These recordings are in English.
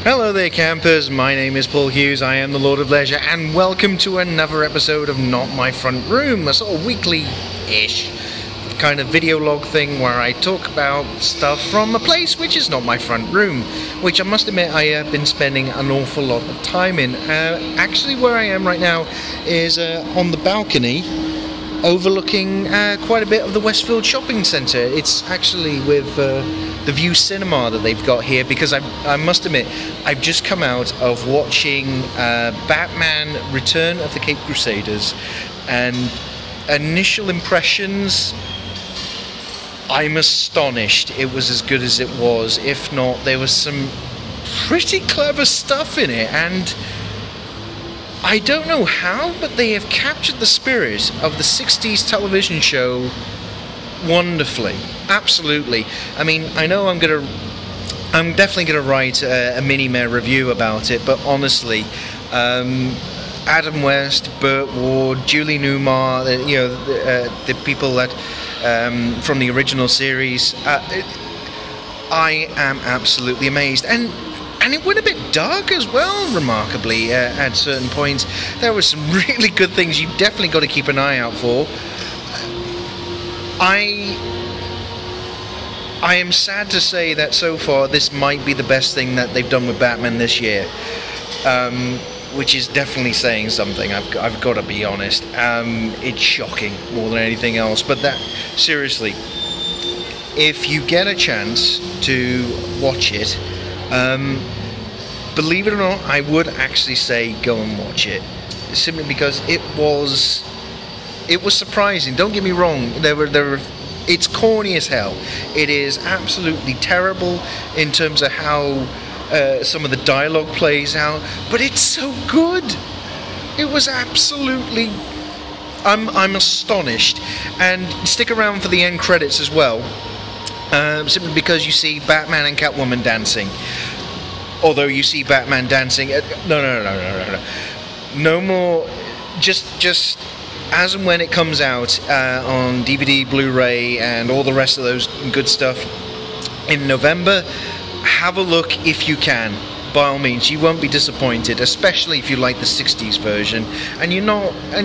Hello there campers, my name is Paul Hughes, I am the Lord of Leisure, and welcome to another episode of Not My Front Room, a sort of weekly-ish kind of video log thing where I talk about stuff from a place which is not my front room, which I must admit I have been spending an awful lot of time in. Actually where I am right now is on the balcony overlooking quite a bit of the Westfield shopping centre. It's actually with the View Cinema that they've got here, because I must admit I've just come out of watching Batman Return of the Caped Crusaders, and initial impressions, I'm astonished it was as good as it was. If not, there was some pretty clever stuff in it, and I don't know how, but they have captured the spirit of the 60s television show wonderfully. Absolutely. I mean, I know I'm definitely gonna write a mini-mare review about it, but honestly, Adam West, Burt Ward, Julie Newmar, the people that from the original series, I am absolutely amazed. And it went a bit dark as well, remarkably, at certain points. There were some really good things you definitely got to keep an eye out for. I am sad to say that so far this might be the best thing that they've done with Batman this year, which is definitely saying something. I've got to be honest. It's shocking more than anything else. But that, seriously, if you get a chance to watch it, believe it or not, I would actually say go and watch it, simply because it was surprising. Don't get me wrong, it's corny as hell. It is absolutely terrible in terms of how some of the dialogue plays out, but it's so good. It was absolutely, I'm astonished. And stick around for the end credits as well, simply because you see Batman and Catwoman dancing. Although you see Batman dancing, no more. Just as and when it comes out on DVD, Blu-ray, and all the rest of those good stuff in November, have a look if you can. By all means, you won't be disappointed, especially if you like the 60s version and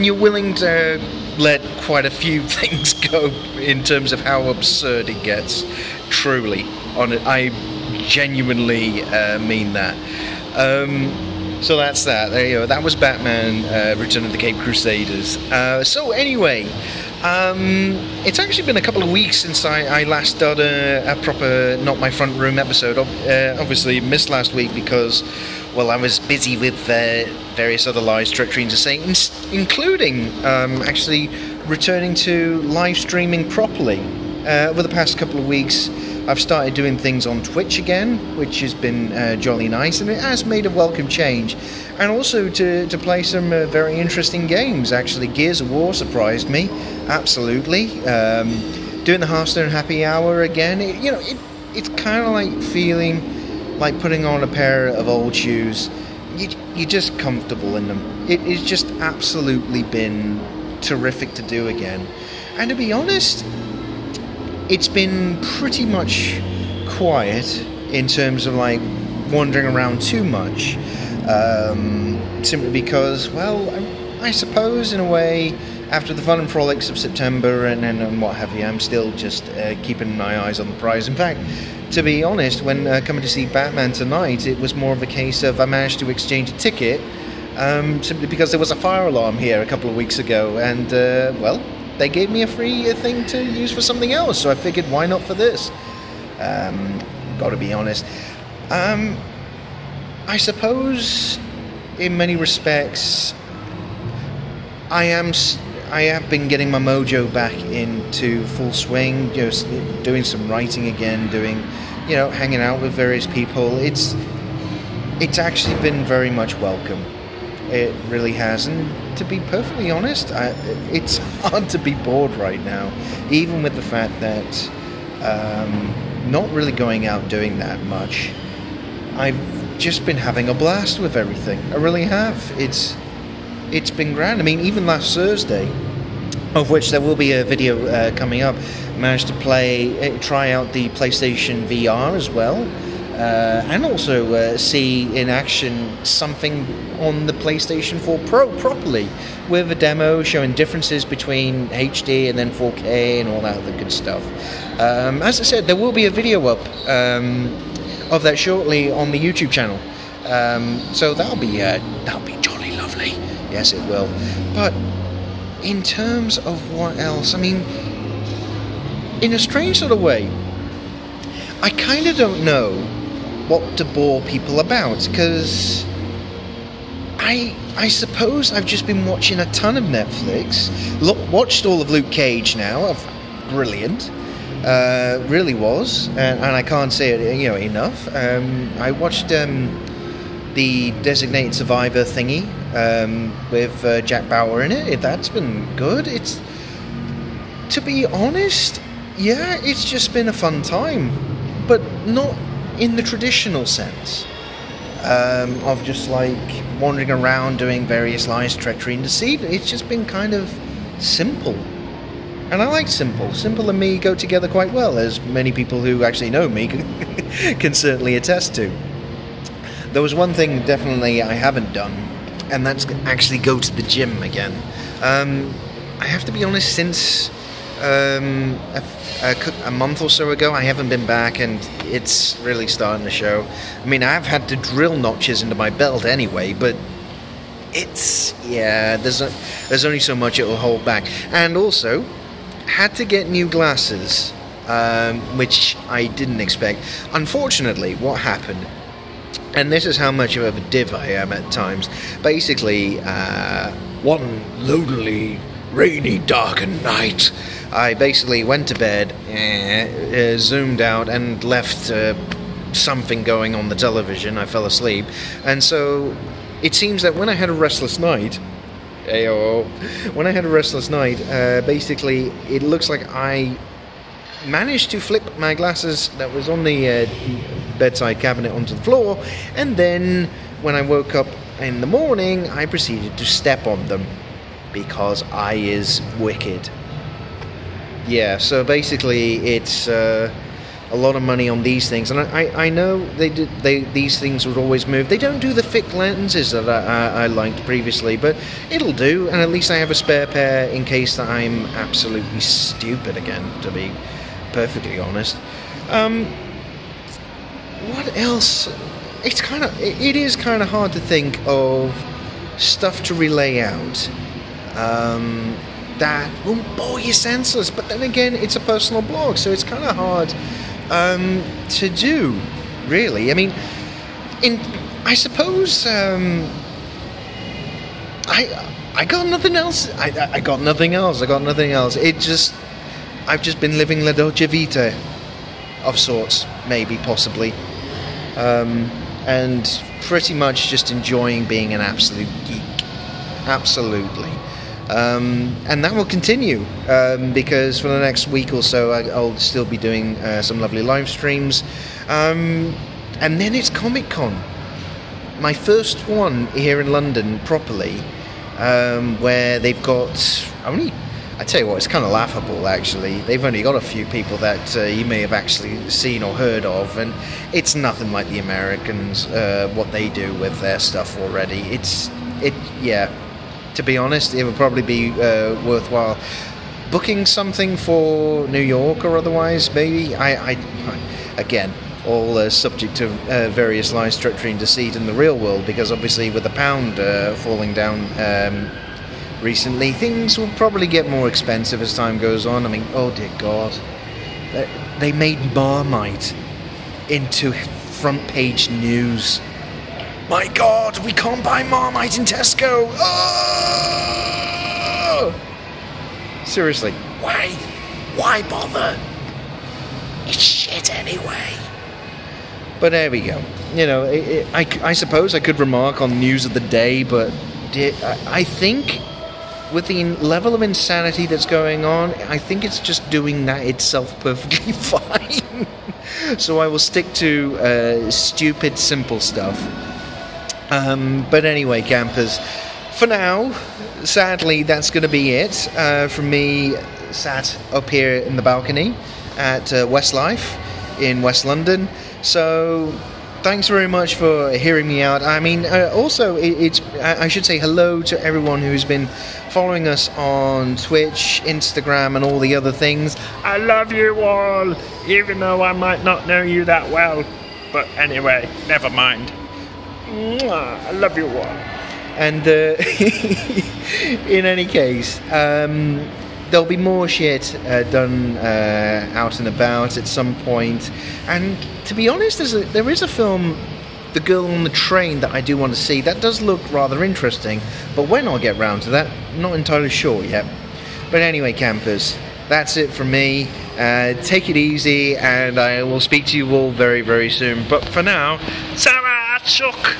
you're willing to let quite a few things go in terms of how absurd it gets. Truly, I genuinely mean that. So that's that. There you go. That was Batman Return of the Caped Crusaders. So anyway, it's actually been a couple of weeks since I last done a proper Not My Front Room episode. Obviously missed last week because, well, I was busy with various other lies, treachery, and saints, including actually returning to live streaming properly. Over the past couple of weeks, I've started doing things on Twitch again, which has been jolly nice, and it has made a welcome change. And also to play some very interesting games. Actually, Gears of War surprised me, absolutely. Doing the Hearthstone Happy Hour again, it's kind of like feeling like putting on a pair of old shoes. You're just comfortable in them. It has just absolutely been terrific to do again. And to be honest, it's been pretty much quiet in terms of like wandering around too much, simply because, well, I suppose in a way, after the fun and frolics of September and what have you, I'm still just keeping my eyes on the prize. In fact, to be honest, when coming to see Batman tonight, it was more of a case of I managed to exchange a ticket simply because there was a fire alarm here a couple of weeks ago, and well, they gave me a free thing to use for something else, so I figured, why not for this? Gotta be honest. I suppose, in many respects, I have been getting my mojo back into full swing, just doing some writing again, hanging out with various people. It's actually been very much welcome. It really has, and to be perfectly honest, it's hard to be bored right now, even with the fact that not really going out doing that much. I've just been having a blast with everything. I really have. It's been grand. I mean, even last Thursday, of which there will be a video coming up, managed to try out the PlayStation VR as well. and also see in action something on the PlayStation 4 Pro properly, with a demo showing differences between HD and then 4K and all that other good stuff. As I said, there will be a video up of that shortly on the YouTube channel, so that'll be jolly lovely. Yes, it will. But in terms of what else, I mean, in a strange sort of way, I kind of don't know what to bore people about, because I suppose I've just been watching a ton of Netflix. Watched all of Luke Cage now. Brilliant. Really was. And I can't say it enough. I watched the Designated Survivor thingy with Jack Bauer in it. That's been good. It's, to be honest, yeah, it's just been a fun time, but not in the traditional sense of just like wandering around doing various lies, treachery and deceit. It's just been kind of simple, and I like simple. Simple and me go together quite well, as many people who actually know me can certainly attest to. There was one thing definitely I haven't done, and that's actually go to the gym again. I have to be honest, since a month or so ago, I haven't been back, and it's really starting to show. I mean, I've had to drill notches into my belt anyway, but it's, yeah, there's only so much it will hold back. And also, had to get new glasses, which I didn't expect. Unfortunately, what happened, and this is how much of a div I am at times, basically, one lonely, rainy, darkened night, I basically went to bed, zoomed out, and left something going on the television. I fell asleep, and so it seems that when I had a restless night, basically it looks like I managed to flip my glasses that was on the bedside cabinet onto the floor, and then when I woke up in the morning, I proceeded to step on them, because I is wicked. Yeah, so basically it's a lot of money on these things, and I know these things would always move. They don't do the thick lenses that I liked previously, but it'll do, and at least I have a spare pair in case that I'm absolutely stupid again, to be perfectly honest. What else? It is kind of hard to think of stuff to relay out that won't bore you senseless, but then again, it's a personal blog, so it's kind of hard to do, really. I mean, I suppose I got nothing else. I got nothing else. I've just been living la dolce vita of sorts, maybe, possibly, and pretty much just enjoying being an absolute geek. Absolutely. And that will continue, because for the next week or so I'll still be doing some lovely live streams, and then it's Comic-Con, my first one here in London properly, where they've got I tell you what, it's kind of laughable actually. They've only got a few people that you may have actually seen or heard of, and it's nothing like the Americans, what they do with their stuff already. Yeah. To be honest, it would probably be worthwhile booking something for New York or otherwise, maybe. Again, all subject to various lies, treachery and deceit in the real world, because obviously with the pound falling down recently, things will probably get more expensive as time goes on. I mean, oh dear God, they made Marmite into front page news. My God, we can't buy Marmite in Tesco. Oh! Seriously, why bother? It's shit anyway. But there we go. You know, I suppose I could remark on news of the day, but I think with the level of insanity that's going on, I think it's just doing that itself perfectly fine. So I will stick to stupid, simple stuff. But anyway, campers, for now, sadly, that's going to be it from me sat up here in the balcony at Westlife in West London. So thanks very much for hearing me out. I mean, also, I should say hello to everyone who's been following us on Twitch, Instagram, and all the other things. I love you all, even though I might not know you that well. But anyway, never mind. Mwah, I love you all. And in any case, there'll be more shit done out and about at some point. And to be honest, there is a film, The Girl on the Train, that I do want to see. That does look rather interesting, but when I'll get round to that, not entirely sure yet. But anyway, campers, that's it from me. Take it easy, and I will speak to you all very, very soon. But for now, Sarah Chuck.